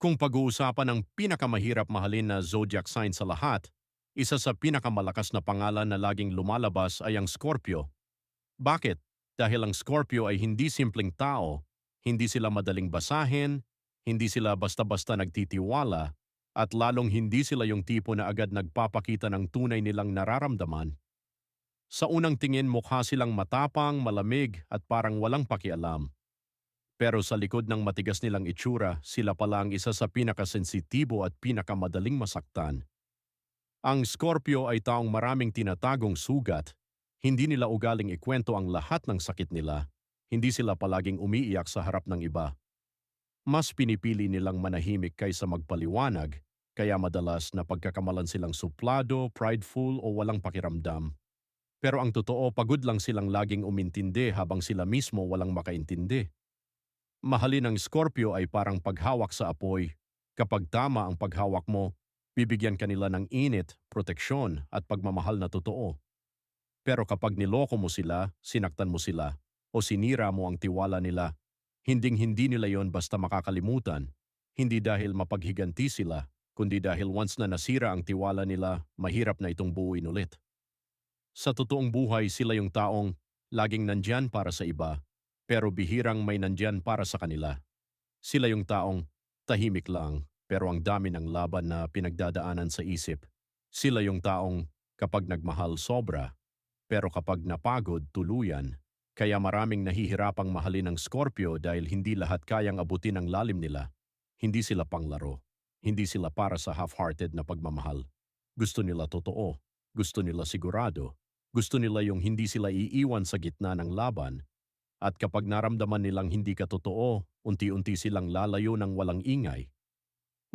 Kung pag-uusapan ang pinakamahirap mahalin na zodiac sign sa lahat, isa sa pinakamalakas na pangalan na laging lumalabas ay ang Scorpio. Bakit? Dahil ang Scorpio ay hindi simpleng tao, hindi sila madaling basahin, hindi sila basta-basta nagtitiwala, at lalong hindi sila yung tipo na agad nagpapakita ng tunay nilang nararamdaman. Sa unang tingin mukha silang matapang, malamig at parang walang pakialam. Pero sa likod ng matigas nilang itsura, sila pala ang isa sa pinakasensitibo at pinakamadaling masaktan. Ang Scorpio ay taong maraming tinatagong sugat. Hindi nila ugaling ikwento ang lahat ng sakit nila. Hindi sila palaging umiiyak sa harap ng iba. Mas pinipili nilang manahimik kaysa magpaliwanag, kaya madalas na pagkakamalan silang suplado, prideful o walang pakiramdam. Pero ang totoo, pagod lang silang laging umintindi habang sila mismo walang makaintindi. Mahalin ng Scorpio ay parang paghawak sa apoy. Kapag tama ang paghawak mo, bibigyan kanila ng init, proteksyon at pagmamahal na totoo. Pero kapag niloko mo sila, sinaktan mo sila, o sinira mo ang tiwala nila, hinding-hindi nila yon basta makakalimutan. Hindi dahil mapaghiganti sila, kundi dahil once na nasira ang tiwala nila, mahirap na itong buuin ulit. Sa totoong buhay, sila yung taong laging nandyan para sa iba, pero bihirang may nandyan para sa kanila. Sila yung taong tahimik lang, pero ang dami ng laban na pinagdadaanan sa isip. Sila yung taong kapag nagmahal sobra, pero kapag napagod tuluyan. Kaya maraming nahihirapang mahalin ng Scorpio dahil hindi lahat kayang abutin ang lalim nila. Hindi sila panglaro. Hindi sila para sa half-hearted na pagmamahal. Gusto nila totoo. Gusto nila sigurado. Gusto nila yung hindi sila iiwan sa gitna ng laban. At kapag naramdaman nilang hindi ka totoo, unti-unti silang lalayo ng walang ingay.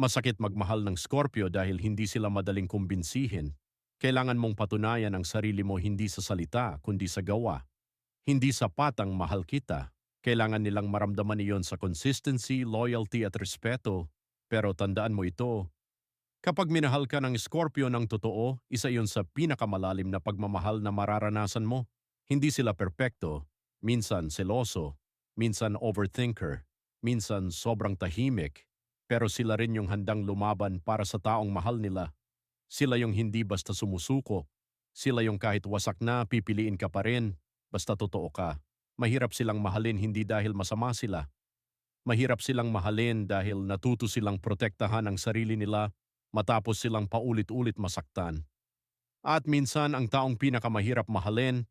Masakit magmahal ng Scorpio dahil hindi sila madaling kumbinsihin. Kailangan mong patunayan ang sarili mo hindi sa salita kundi sa gawa. Hindi sapat ang mahal kita. Kailangan nilang maramdaman iyon sa consistency, loyalty at respeto. Pero tandaan mo ito, kapag minahal ka ng Scorpio ng totoo, isa iyon sa pinakamalalim na pagmamahal na mararanasan mo. Hindi sila perpekto, minsan seloso, minsan overthinker, minsan sobrang tahimik, pero sila rin yung handang lumaban para sa taong mahal nila. Sila yung hindi basta sumusuko. Sila yung kahit wasak na pipiliin ka pa rin, basta totoo ka. Mahirap silang mahalin hindi dahil masama sila. Mahirap silang mahalin dahil natuto silang protektahan ang sarili nila matapos silang paulit-ulit masaktan. At minsan ang taong pinakamahirap mahalin,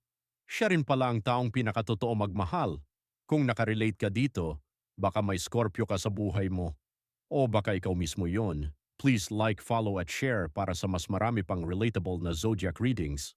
siya rin pala ang taong pinakatotoo magmahal. Kung nakarelate ka dito, baka may Scorpio ka sa buhay mo. O baka ikaw mismo yon. Please like, follow at share para sa mas marami pang relatable na zodiac readings.